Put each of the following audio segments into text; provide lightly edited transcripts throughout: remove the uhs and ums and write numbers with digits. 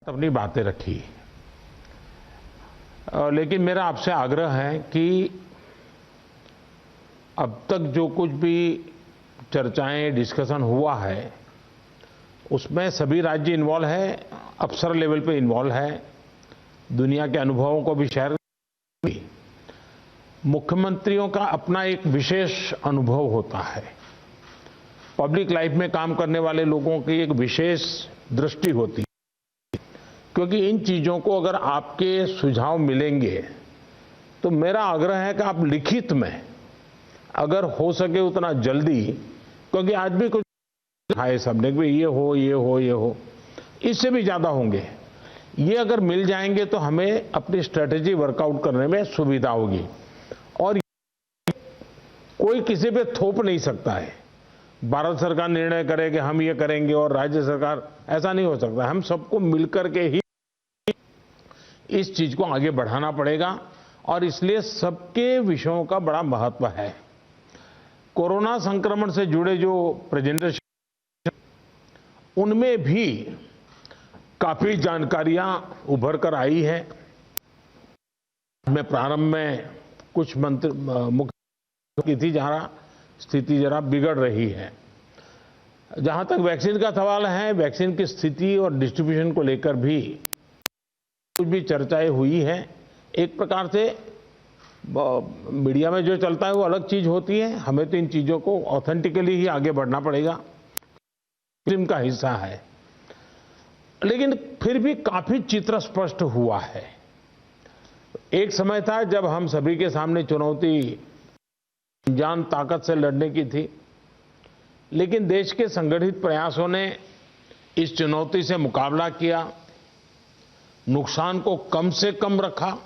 अपनी बातें रखी। लेकिन मेरा आपसे आग्रह है कि अब तक जो कुछ भी चर्चाएं डिस्कशन हुआ है उसमें सभी राज्य इन्वॉल्व है, अफसर लेवल पे इन्वॉल्व है, दुनिया के अनुभवों को भी शेयर। मुख्यमंत्रियों का अपना एक विशेष अनुभव होता है, पब्लिक लाइफ में काम करने वाले लोगों की एक विशेष दृष्टि होती है, क्योंकि इन चीजों को अगर आपके सुझाव मिलेंगे तो मेरा आग्रह है कि आप लिखित में अगर हो सके उतना जल्दी, क्योंकि आज भी कुछ है सबने कि ये हो ये हो ये हो, इससे भी ज्यादा होंगे, ये अगर मिल जाएंगे तो हमें अपनी स्ट्रेटेजी वर्कआउट करने में सुविधा होगी। और कोई किसी पे थोप नहीं सकता है, भारत सरकार निर्णय करे कि हम ये करेंगे और राज्य सरकार, ऐसा नहीं हो सकता। हम सबको मिलकर के ही इस चीज को आगे बढ़ाना पड़ेगा और इसलिए सबके विषयों का बड़ा महत्व है। कोरोना संक्रमण से जुड़े जो प्रेजेंटेशन उनमें भी काफी जानकारियां उभर कर आई है। मैं प्रारंभ में कुछ मुख्य की थी जहां स्थिति जरा बिगड़ रही है। जहां तक वैक्सीन का सवाल है, वैक्सीन की स्थिति और डिस्ट्रीब्यूशन को लेकर भी कुछ भी चर्चाएं हुई है। एक प्रकार से मीडिया में जो चलता है वो अलग चीज होती है, हमें तो इन चीजों को ऑथेंटिकली ही आगे बढ़ना पड़ेगा, फिल्म का हिस्सा है। लेकिन फिर भी काफी चित्र स्पष्ट हुआ है। एक समय था जब हम सभी के सामने चुनौती जान ताकत से लड़ने की थी, लेकिन देश के संगठित प्रयासों ने इस चुनौती से मुकाबला किया, नुकसान को कम से कम रखा।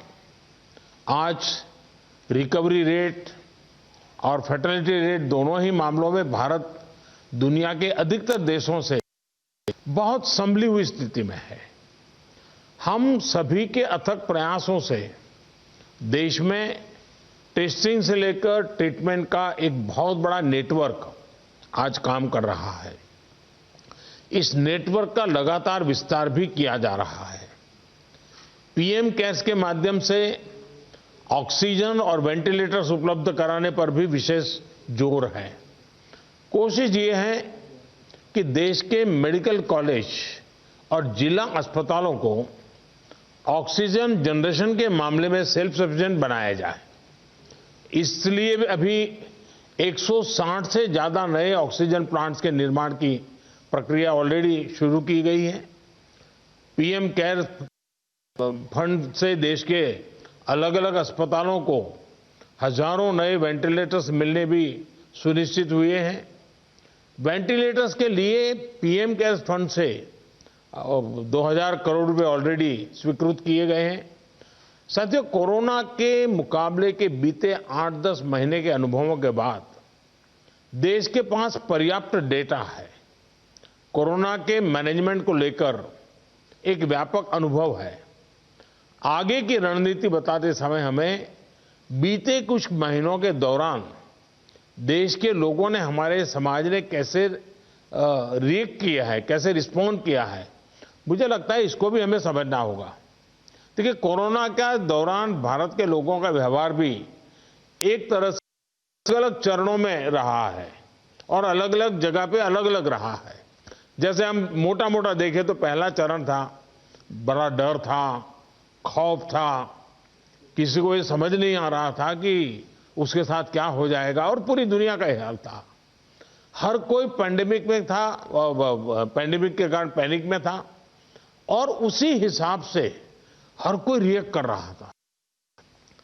आज रिकवरी रेट और फर्टिलिटी रेट दोनों ही मामलों में भारत दुनिया के अधिकतर देशों से बहुत संभली हुई स्थिति में है। हम सभी के अथक प्रयासों से देश में टेस्टिंग से लेकर ट्रीटमेंट का एक बहुत बड़ा नेटवर्क आज काम कर रहा है। इस नेटवर्क का लगातार विस्तार भी किया जा रहा है। पीएम केयर्स के माध्यम से ऑक्सीजन और वेंटिलेटर्स उपलब्ध कराने पर भी विशेष जोर है। कोशिश ये है कि देश के मेडिकल कॉलेज और जिला अस्पतालों को ऑक्सीजन जनरेशन के मामले में सेल्फ सफिशिएंट बनाया जाए। इसलिए अभी 160 से ज्यादा नए ऑक्सीजन प्लांट्स के निर्माण की प्रक्रिया ऑलरेडी शुरू की गई है। पीएम केयर फंड से देश के अलग अलग अस्पतालों को हजारों नए वेंटिलेटर्स मिलने भी सुनिश्चित हुए हैं। वेंटिलेटर्स के लिए पीएम केयर्स फंड से 2000 करोड़ रुपए ऑलरेडी स्वीकृत किए गए हैं। साथियों, कोरोना के मुकाबले के बीते 8-10 महीने के अनुभवों के बाद देश के पास पर्याप्त डेटा है। कोरोना के मैनेजमेंट को लेकर एक व्यापक अनुभव है। आगे की रणनीति बताते समय हमें बीते कुछ महीनों के दौरान देश के लोगों ने, हमारे समाज ने कैसे रिएक्ट किया है, कैसे रिस्पॉन्ड किया है, मुझे लगता है इसको भी हमें समझना होगा। देखिए, कोरोना के दौरान भारत के लोगों का व्यवहार भी एक तरह से अलग अलग चरणों में रहा है और अलग अलग जगह पे अलग अलग रहा है। जैसे हम मोटा मोटा देखें तो पहला चरण था, बड़ा डर था, खौफ था, किसी को ये समझ नहीं आ रहा था कि उसके साथ क्या हो जाएगा, और पूरी दुनिया का हाल था। हर कोई पैंडेमिक में था, पैंडेमिक के कारण पैनिक में था और उसी हिसाब से हर कोई रिएक्ट कर रहा था।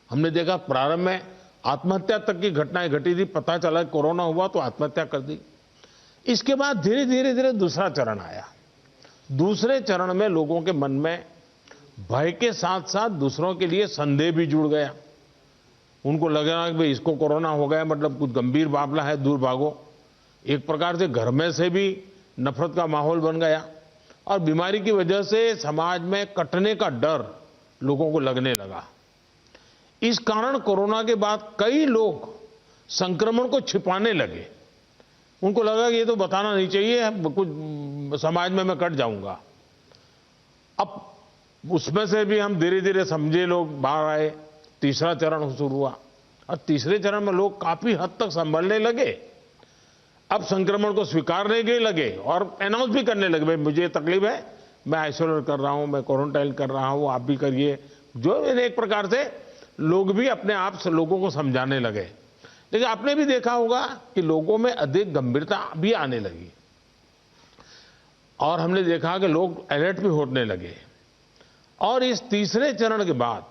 हमने देखा प्रारंभ में आत्महत्या तक की घटनाएं घटी थी, पता चला कोरोना हुआ तो आत्महत्या कर दी। इसके बाद धीरे धीरे धीरे दूसरा चरण आया। दूसरे चरण में लोगों के मन में भय के साथ साथ दूसरों के लिए संदेह भी जुड़ गया। उनको लगा कि भाई इसको कोरोना हो गया मतलब कुछ गंभीर मामला है, दूर भागो। एक प्रकार से घर में से भी नफरत का माहौल बन गया और बीमारी की वजह से समाज में कटने का डर लोगों को लगने लगा। इस कारण कोरोना के बाद कई लोग संक्रमण को छिपाने लगे। उनको लगा कि ये तो बताना नहीं चाहिए, कुछ समाज में मैं कट जाऊंगा। अब उसमें से भी हम धीरे धीरे समझे, लोग बाहर आए, तीसरा चरण शुरू हुआ और तीसरे चरण में लोग काफी हद तक संभलने लगे। अब संक्रमण को स्वीकारने के लगे और अनाउंस भी करने लगे, भाई मुझे तकलीफ है, मैं आइसोलेट कर रहा हूं, मैं क्वारंटाइन कर रहा हूं, आप भी करिए। जो एक प्रकार से लोग भी अपने आप से लोगों को समझाने लगे। लेकिन आपने भी देखा होगा कि लोगों में अधिक गंभीरता भी आने लगी और हमने देखा कि लोग अलर्ट भी होने लगे। और इस तीसरे चरण के बाद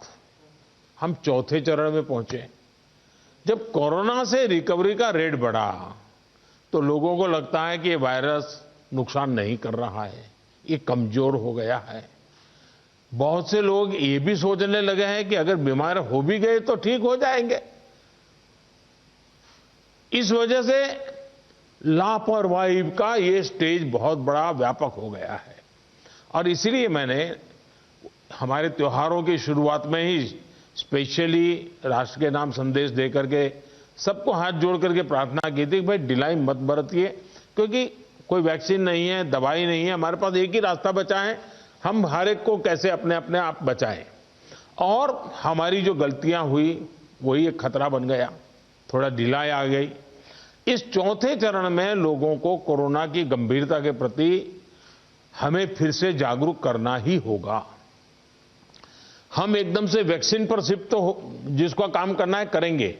हम चौथे चरण में पहुंचे। जब कोरोना से रिकवरी का रेट बढ़ा तो लोगों को लगता है कि ये वायरस नुकसान नहीं कर रहा है, ये कमजोर हो गया है। बहुत से लोग ये भी सोचने लगे हैं कि अगर बीमार हो भी गए तो ठीक हो जाएंगे। इस वजह से लापरवाही का ये स्टेज बहुत बड़ा व्यापक हो गया है। और इसीलिए मैंने हमारे त्योहारों की शुरुआत में ही स्पेशली राष्ट्र के नाम संदेश देकर के सबको हाथ जोड़ करके प्रार्थना की थी कि भाई ढिलाई मत बरतिए, क्योंकि कोई वैक्सीन नहीं है, दवाई नहीं है, हमारे पास एक ही रास्ता बचा है, हम हर एक को कैसे अपने अपने आप बचाएं। और हमारी जो गलतियां हुई वही एक खतरा बन गया, थोड़ा ढिलाई आ गई। इस चौथे चरण में लोगों को कोरोना की गंभीरता के प्रति हमें फिर से जागरूक करना ही होगा। हम एकदम से वैक्सीन पर शिफ्ट तो जिसका काम करना है करेंगे,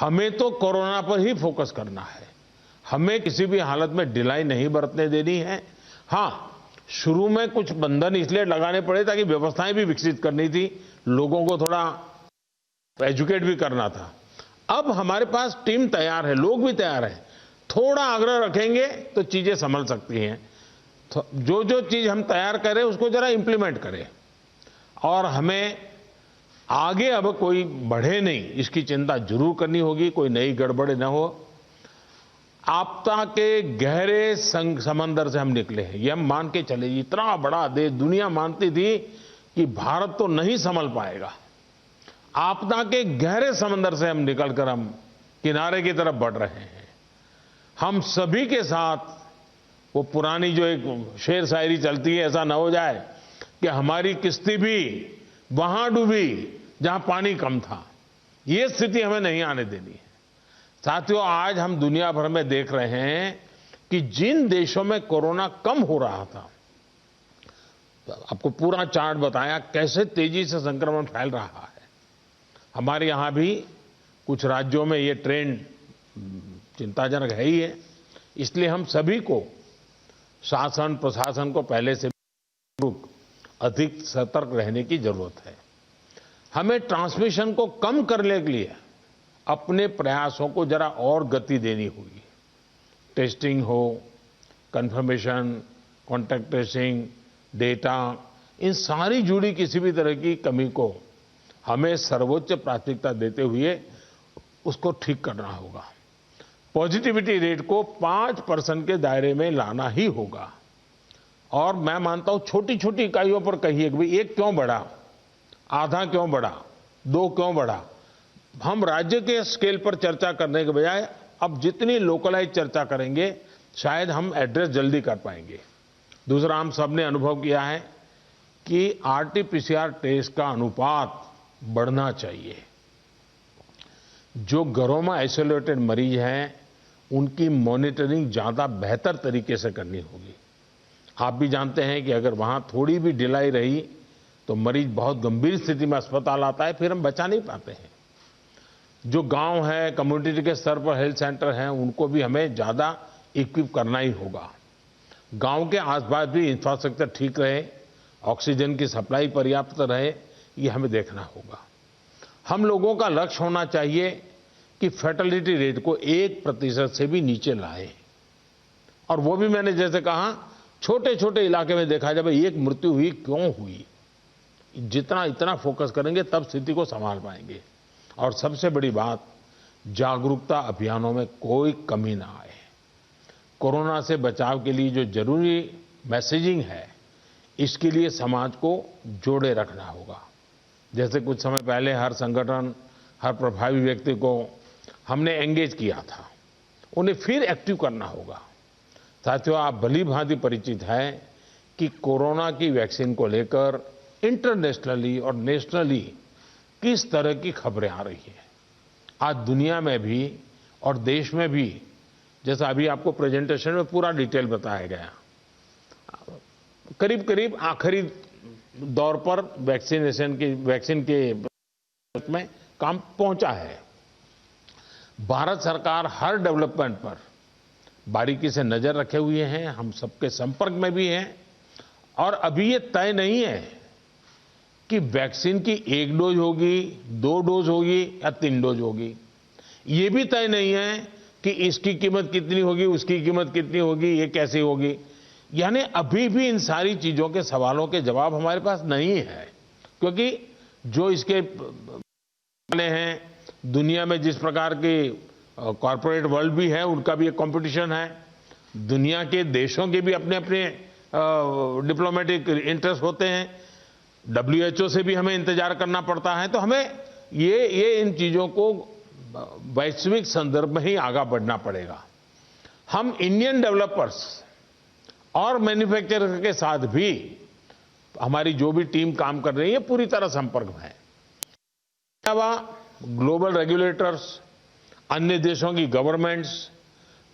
हमें तो कोरोना पर ही फोकस करना है। हमें किसी भी हालत में ढिलाई नहीं बरतने देनी है। हां, शुरू में कुछ बंधन इसलिए लगाने पड़े ताकि व्यवस्थाएं भी विकसित करनी थी, लोगों को थोड़ा एजुकेट भी करना था। अब हमारे पास टीम तैयार है, लोग भी तैयार हैं। थोड़ा आग्रह रखेंगे तो चीजें संभल सकती हैं। तो जो जो चीज हम तैयार करें उसको जरा इंप्लीमेंट करें और हमें आगे अब कोई बढ़े नहीं, इसकी चिंता जरूर करनी होगी, कोई नई गड़बड़ न हो। आपदा के गहरे समंदर से हम निकले हैं, ये हम मान के चले। इतना बड़ा देश, दुनिया मानती थी कि भारत तो नहीं संभल पाएगा। आपदा के गहरे समंदर से हम निकलकर हम किनारे की तरफ बढ़ रहे हैं। हम सभी के साथ वो पुरानी जो एक शेर शायरी चलती है, ऐसा न हो जाए कि हमारी किश्ती भी वहां डूबी जहां पानी कम था। ये स्थिति हमें नहीं आने देनी है। साथियों, आज हम दुनिया भर में देख रहे हैं कि जिन देशों में कोरोना कम हो रहा था, आपको पूरा चार्ट बताया कैसे तेजी से संक्रमण फैल रहा है। हमारे यहां भी कुछ राज्यों में ये ट्रेंड चिंताजनक है ही है। इसलिए हम सभी को, शासन प्रशासन को पहले से अधिक सतर्क रहने की जरूरत है। हमें ट्रांसमिशन को कम करने के लिए अपने प्रयासों को जरा और गति देनी होगी। टेस्टिंग हो, कंफर्मेशन, कॉन्टैक्ट ट्रेसिंग, डेटा, इन सारी जुड़ी किसी भी तरह की कमी को हमें सर्वोच्च प्राथमिकता देते हुए उसको ठीक करना होगा। पॉजिटिविटी रेट को 5% के दायरे में लाना ही होगा। और मैं मानता हूं छोटी छोटी इकाइयों पर कहिए कि भाई 1 क्यों बढ़ा, आधा क्यों बढ़ा, 2 क्यों बढ़ा। हम राज्य के स्केल पर चर्चा करने के बजाय अब जितनी लोकलाइज चर्चा करेंगे शायद हम एड्रेस जल्दी कर पाएंगे। दूसरा, हम सबने अनुभव किया है कि आरटी-पीसीआर टेस्ट का अनुपात बढ़ना चाहिए। जो घरों में आइसोलेटेड मरीज हैं उनकी मॉनिटरिंग ज्यादा बेहतर तरीके से करनी होगी। आप भी जानते हैं कि अगर वहां थोड़ी भी ढिलाई रही तो मरीज बहुत गंभीर स्थिति में अस्पताल आता है, फिर हम बचा नहीं पाते हैं। जो गांव है, कम्युनिटी के स्तर पर हेल्थ सेंटर हैं, उनको भी हमें ज्यादा इक्विप करना ही होगा। गांव के आसपास भी इंफ्रास्ट्रक्चर ठीक रहे, ऑक्सीजन की सप्लाई पर्याप्त रहे, ये हमें देखना होगा। हम लोगों का लक्ष्य होना चाहिए कि फैटेलिटी रेट को 1% से भी नीचे लाए। और वो भी मैंने जैसे कहा, छोटे छोटे इलाके में देखा जाए भाई एक मृत्यु हुई क्यों हुई। जितना इतना फोकस करेंगे तब स्थिति को संभाल पाएंगे। और सबसे बड़ी बात, जागरूकता अभियानों में कोई कमी ना आए। कोरोना से बचाव के लिए जो जरूरी मैसेजिंग है, इसके लिए समाज को जोड़े रखना होगा। जैसे कुछ समय पहले हर संगठन, हर प्रभावी व्यक्ति को हमने एंगेज किया था, उन्हें फिर एक्टिव करना होगा। साथियों, आप भली भांति परिचित हैं कि कोरोना की वैक्सीन को लेकर इंटरनेशनली और नेशनली किस तरह की खबरें आ रही हैं। आज दुनिया में भी और देश में भी, जैसा अभी आपको प्रेजेंटेशन में पूरा डिटेल बताया गया, करीब करीब आखिरी दौर पर वैक्सीन के में काम पहुंचा है। भारत सरकार हर डेवलपमेंट पर बारीकी से नजर रखे हुए हैं, हम सबके संपर्क में भी हैं। और अभी ये तय नहीं है कि वैक्सीन की 1 डोज होगी, 2 डोज होगी या 3 डोज होगी। ये भी तय नहीं है कि इसकी कीमत कितनी होगी, उसकी कीमत कितनी होगी, ये कैसे होगी। यानी अभी भी इन सारी चीजों के सवालों के जवाब हमारे पास नहीं है, क्योंकि जो इसके हैं, दुनिया में जिस प्रकार के कॉरपोरेट वर्ल्ड भी है, उनका भी एक कंपटीशन है। दुनिया के देशों के भी अपने अपने डिप्लोमेटिक इंटरेस्ट होते हैं। WHO से भी हमें इंतजार करना पड़ता है। तो हमें ये इन चीजों को वैश्विक संदर्भ में ही आगे बढ़ना पड़ेगा। हम इंडियन डेवलपर्स और मैन्युफैक्चरर के साथ भी हमारी जो भी टीम काम कर रही है पूरी तरह संपर्क में है। अलावा ग्लोबल रेगुलेटर्स, अन्य देशों की गवर्नमेंट्स,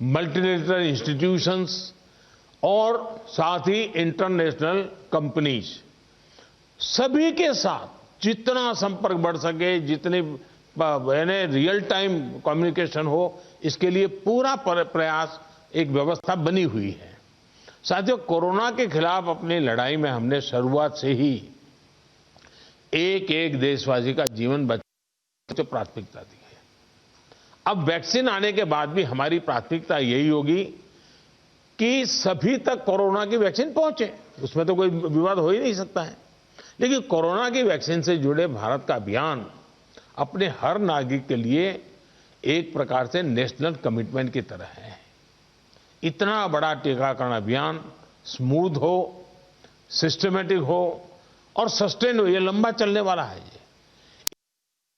मल्टीलेटरल इंस्टीट्यूशंस और साथ ही इंटरनेशनल कंपनीज, सभी के साथ जितना संपर्क बढ़ सके, जितने रियल टाइम कम्युनिकेशन हो, इसके लिए पूरा प्रयास, एक व्यवस्था बनी हुई है। साथियों, कोरोना के खिलाफ अपनी लड़ाई में हमने शुरुआत से ही एक एक देशवासी का जीवन बचाने को प्राथमिकता दी है। अब वैक्सीन आने के बाद भी हमारी प्राथमिकता यही होगी कि सभी तक कोरोना की वैक्सीन पहुंचे। उसमें तो कोई विवाद हो ही नहीं सकता है। लेकिन कोरोना की वैक्सीन से जुड़े भारत का अभियान अपने हर नागरिक के लिए एक प्रकार से नेशनल कमिटमेंट की तरह है। इतना बड़ा टीकाकरण अभियान स्मूथ हो, सिस्टमैटिक हो और सस्टेन हो, ये लंबा चलने वाला है।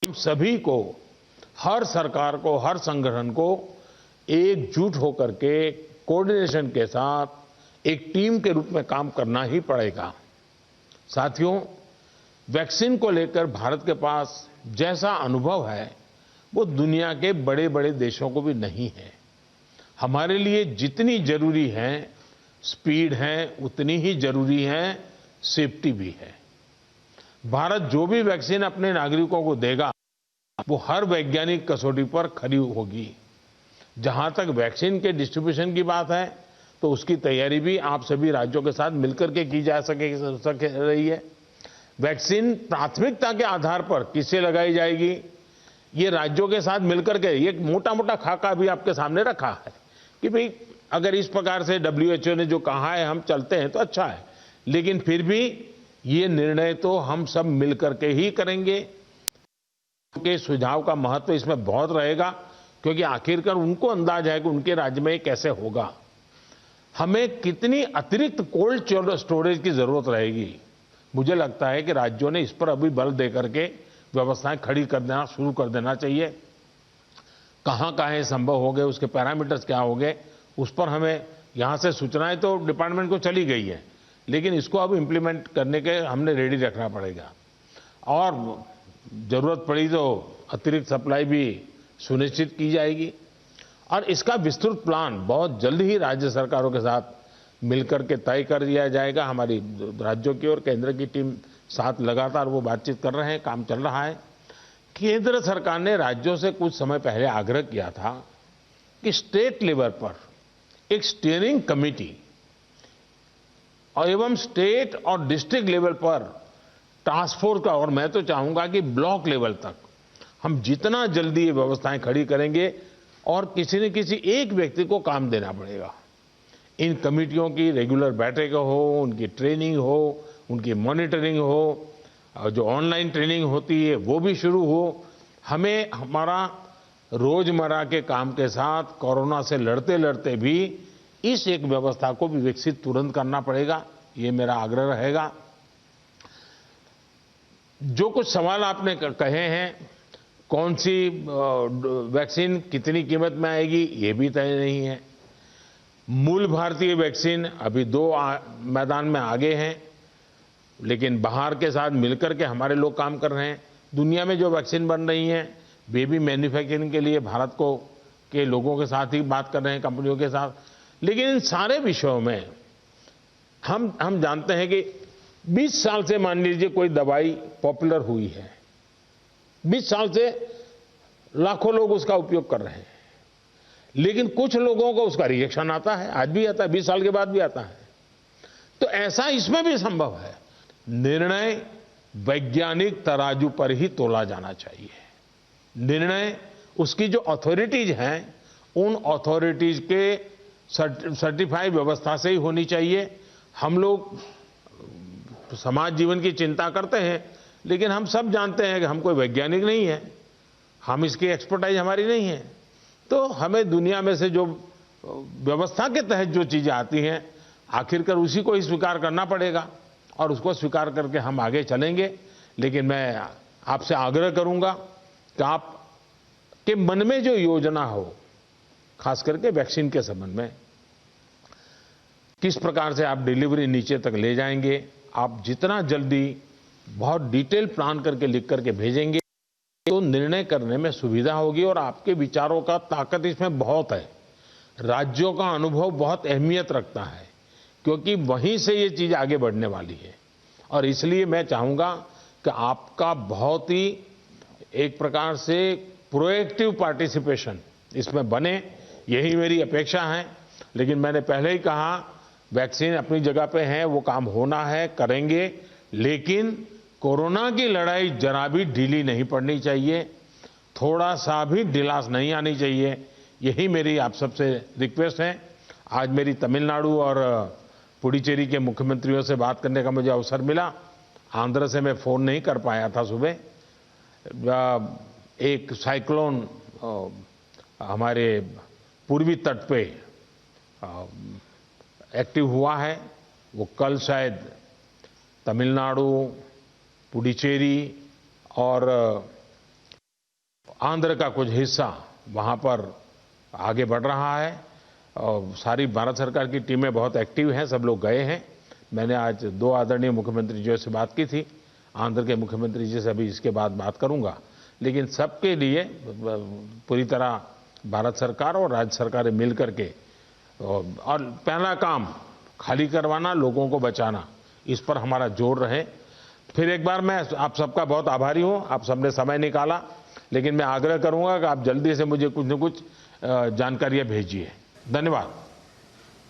हम सभी को, हर सरकार को, हर संगठन को एकजुट होकर के कोऑर्डिनेशन के साथ एक टीम के रूप में काम करना ही पड़ेगा। साथियों, वैक्सीन को लेकर भारत के पास जैसा अनुभव है वो दुनिया के बड़े बड़े देशों को भी नहीं है। हमारे लिए जितनी जरूरी है स्पीड है, उतनी ही जरूरी है सेफ्टी भी है। भारत जो भी वैक्सीन अपने नागरिकों को देगा वो हर वैज्ञानिक कसौटी पर खरी होगी। जहां तक वैक्सीन के डिस्ट्रीब्यूशन की बात है तो उसकी तैयारी भी आप सभी राज्यों के साथ मिलकर के की जा सके रही है। वैक्सीन प्राथमिकता के आधार पर किसे लगाई जाएगी, ये राज्यों के साथ मिलकर के एक मोटा मोटा खाका भी आपके सामने रखा है कि भाई अगर इस प्रकार से WHO ने जो कहा है हम चलते हैं तो अच्छा है। लेकिन फिर भी ये निर्णय तो हम सब मिलकर के ही करेंगे। उनके सुझाव का महत्व इसमें बहुत रहेगा, क्योंकि आखिरकार उनको अंदाज है कि उनके राज्य में ये कैसे होगा। हमें कितनी अतिरिक्त कोल्ड स्टोरेज की जरूरत रहेगी, मुझे लगता है कि राज्यों ने इस पर अभी बल देकर के व्यवस्थाएं खड़ी कर देना शुरू कर देना चाहिए। कहां संभव हो गए, उसके पैरामीटर्स क्या हो गए, उस पर हमें यहां से सूचनाएं तो डिपार्टमेंट को चली गई है, लेकिन इसको अब इम्प्लीमेंट करने के हमने रेडी रखना पड़ेगा। और जरूरत पड़ी तो अतिरिक्त सप्लाई भी सुनिश्चित की जाएगी। और इसका विस्तृत प्लान बहुत जल्द ही राज्य सरकारों के साथ मिलकर के तय कर दिया जाएगा। हमारी राज्यों की और केंद्र की टीम साथ लगातार वो बातचीत कर रहे हैं, काम चल रहा है। केंद्र सरकार ने राज्यों से कुछ समय पहले आग्रह किया था कि स्टेट लेवल पर एक स्टीयरिंग कमेटी और एवं स्टेट और डिस्ट्रिक्ट लेवल पर टास्क फोर्स का, और मैं तो चाहूंगा कि ब्लॉक लेवल तक हम जितना जल्दी ये व्यवस्थाएं खड़ी करेंगे और किसी न किसी एक व्यक्ति को काम देना पड़ेगा। इन कमेटियों की रेगुलर बैठकें हो, उनकी ट्रेनिंग हो, उनकी मॉनिटरिंग हो, और जो ऑनलाइन ट्रेनिंग होती है वो भी शुरू हो। हमें हमारा रोजमर्रा के काम के साथ कोरोना से लड़ते लड़ते भी इस एक व्यवस्था को भी विकसित तुरंत करना पड़ेगा, ये मेरा आग्रह रहेगा। जो कुछ सवाल आपने कहे हैं, कौन सी वैक्सीन कितनी कीमत में आएगी ये भी तय नहीं है। मूल भारतीय वैक्सीन अभी दो मैदान में आगे हैं, लेकिन बाहर के साथ मिलकर के हमारे लोग काम कर रहे हैं। दुनिया में जो वैक्सीन बन रही हैं वे भी मैन्युफैक्चरिंग के लिए भारत को के लोगों के साथ ही बात कर रहे हैं, कंपनियों के साथ। लेकिन इन सारे विषयों में हम जानते हैं कि 20 साल से मान लीजिए कोई दवाई पॉपुलर हुई है, 20 साल से लाखों लोग उसका उपयोग कर रहे हैं, लेकिन कुछ लोगों को उसका रिएक्शन आता है, आज भी आता है, 20 साल के बाद भी आता है। तो ऐसा इसमें भी संभव है। निर्णय वैज्ञानिक तराजू पर ही तोला जाना चाहिए। निर्णय उसकी जो अथॉरिटीज हैं, उन अथॉरिटीज के सर्टिफाइड व्यवस्था से ही होनी चाहिए। हम लोग समाज जीवन की चिंता करते हैं, लेकिन हम सब जानते हैं कि हम कोई वैज्ञानिक नहीं है, हम इसकी एक्सपर्टाइज हमारी नहीं है। तो हमें दुनिया में से जो व्यवस्था के तहत जो चीजें आती हैं, आखिरकार उसी को ही स्वीकार करना पड़ेगा और उसको स्वीकार करके हम आगे चलेंगे। लेकिन मैं आपसे आग्रह करूंगा कि आप के मन में जो योजना हो, खास करके वैक्सीन के संबंध में, किस प्रकार से आप डिलीवरी नीचे तक ले जाएंगे, आप जितना जल्दी बहुत डिटेल प्लान करके लिख करके भेजेंगे तो निर्णय करने में सुविधा होगी। और आपके विचारों का ताकत इसमें बहुत है। राज्यों का अनुभव बहुत अहमियत रखता है, क्योंकि वहीं से ये चीज आगे बढ़ने वाली है। और इसलिए मैं चाहूंगा कि आपका बहुत ही एक प्रकार से प्रोएक्टिव पार्टिसिपेशन इसमें बने, यही मेरी अपेक्षा है। लेकिन मैंने पहले ही कहा, वैक्सीन अपनी जगह पे है, वो काम होना है, करेंगे, लेकिन कोरोना की लड़ाई जरा भी ढीली नहीं पड़नी चाहिए, थोड़ा सा भी ढिलास नहीं आनी चाहिए। यही मेरी आप सबसे रिक्वेस्ट है। आज मेरी तमिलनाडु और पुडुचेरी के मुख्यमंत्रियों से बात करने का मुझे अवसर मिला। आंध्र से मैं फोन नहीं कर पाया था सुबह। एक साइक्लोन हमारे पूर्वी तट पे एक्टिव हुआ है, वो कल शायद तमिलनाडु, पुडुचेरी और आंध्र का कुछ हिस्सा वहां पर आगे बढ़ रहा है। और सारी भारत सरकार की टीमें बहुत एक्टिव हैं, सब लोग गए हैं। मैंने आज 2 आदरणीय मुख्यमंत्री जी से बात की थी, आंध्र के मुख्यमंत्री जी से अभी इसके बाद बात करूंगा। लेकिन सबके लिए पूरी तरह भारत सरकार और राज्य सरकारें मिल करके, और पहला काम खाली करवाना, लोगों को बचाना, इस पर हमारा जोर रहे। फिर एक बार मैं आप सबका बहुत आभारी हूं, आप सबने समय निकाला। लेकिन मैं आग्रह करूंगा कि आप जल्दी से मुझे कुछ न कुछ जानकारियां भेजिए। धन्यवाद।